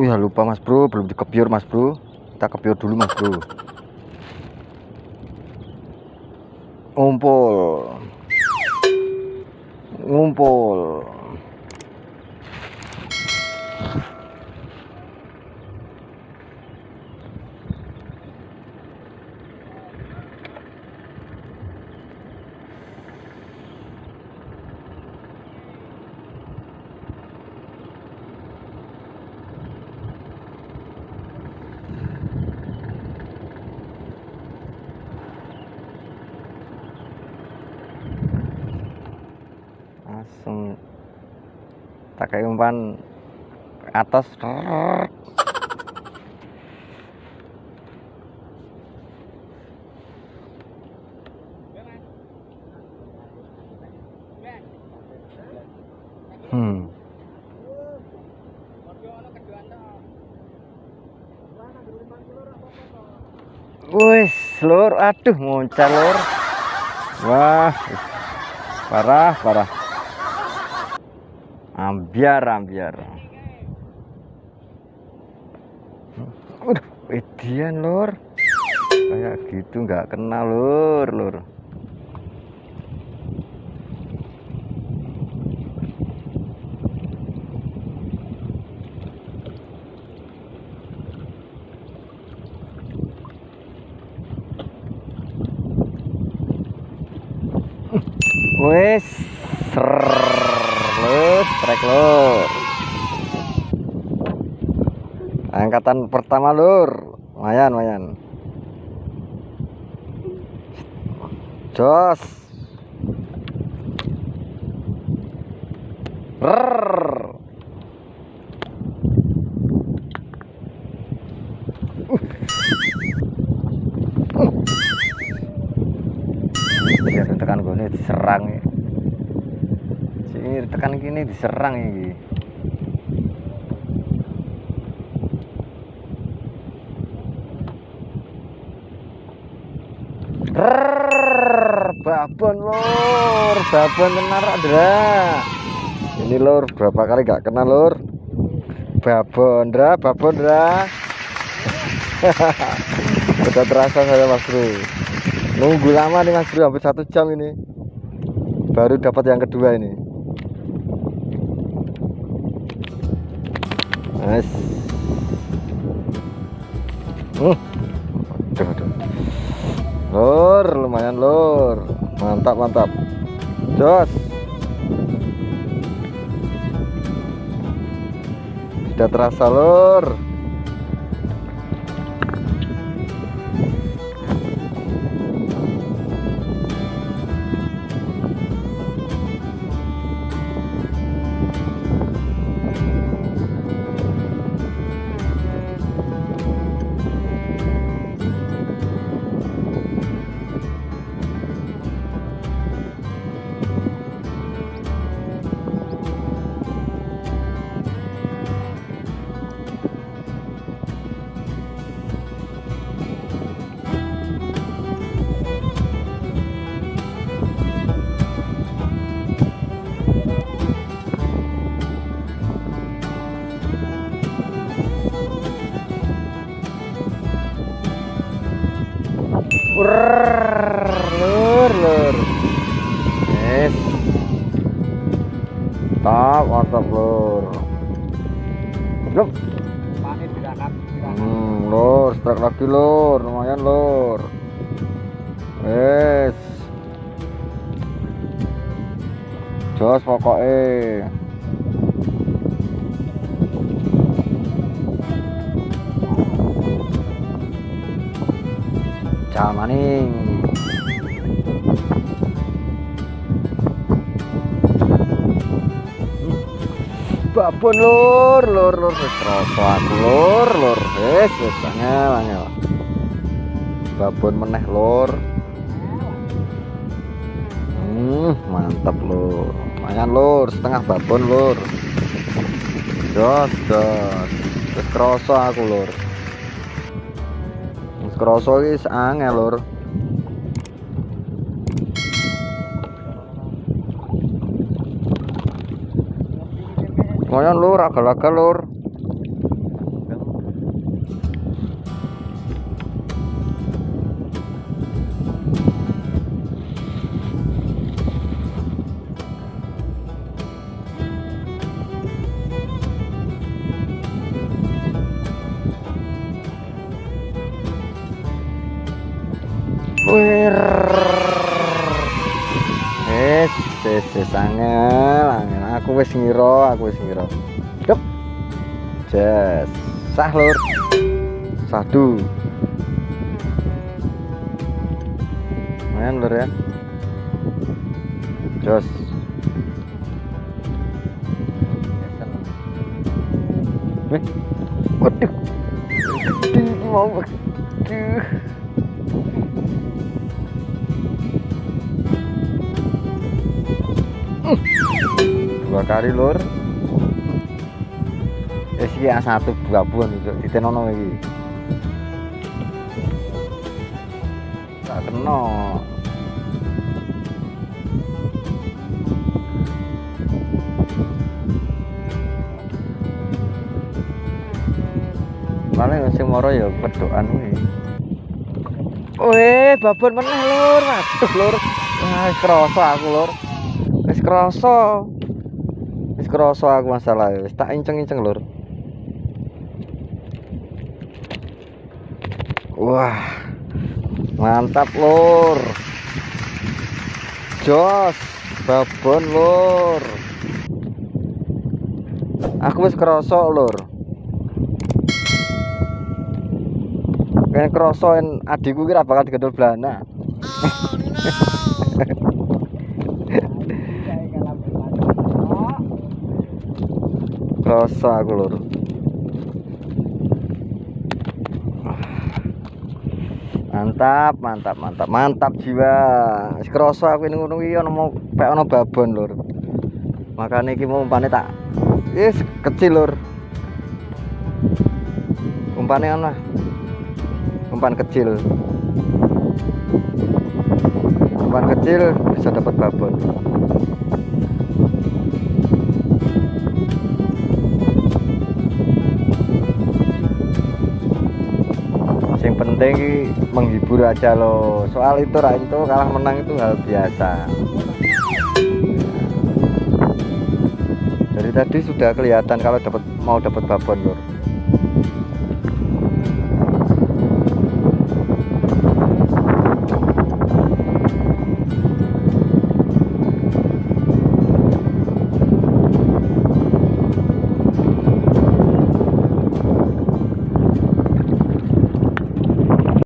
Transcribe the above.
ya lupa Mas Bro, belum dikepiur Mas Bro. Kita kepiur dulu Mas Bro. Ngumpul. Ngumpul. Langsung tak kayak umpan ke atas. Wis lur, aduh moncal lur. Wah, parah parah. Ambiar. Udah, edian lur. Kayak gitu nggak kenal lur. Wes trek lur. Angkatan pertama lur. Lumayan. Jos. Ya tekan gone diserang ya. Sini tekan gini diserang iki. Babon lur, babon tenar Andra. Ini lur, berapa kali gak kena lur. Babon Dra. Udah terasa saya Mas Bro. Nunggu lama nih Mas Bro, hampir 1 jam ini. Baru dapat yang kedua ini. Nice. Aduh. Lur, lumayan lur. Mantap. Jos. Sudah terasa lur. Lur. Yes. Mantap lur. Lur. Panik dirangkap. Lur, strike lagi lur, lumayan lur. Yes. Jos pokoknya. Maning babon lur terasa aku lur wis angel babon meneh lur. Mantap lur, lumayan lur, setengah babon lur. Jos wis kerasa aku lur. Kroso wis angel lur. Lumayan lur, agak-agak lur. Wih. Wis angel. Aku wis ngira. Dep. Jes. Sah lur. Sadu. Main lur ya. Jos. Wih. Waduh. Mau. Aduh. Dua kali lur. Iki satu babon itu ditenono iki. Tak kena. Paling sing moro ya pedokan kuwi. Weh, babon meneh lur. Waduh lur. Wah, krasa aku lur. Wis krasa aku masalah wis tak inceng-inceng lur. Wah. Mantap lur. Jos babon lur. Aku wis krasa lur. Kayak krasa adikku kira bakal digedol belana. Krasa aku lur. Mantap jiwa. Wis krasa aku ini ngono iki ono pek ono babon lur. Makane iki mau umpane tak wis kecil lur. Umpane ana. Umpan kecil bisa dapat babon. Yang penting menghibur aja loh. Soal itu kalah menang itu hal biasa. Dari tadi sudah kelihatan kalau mau dapat babon lur.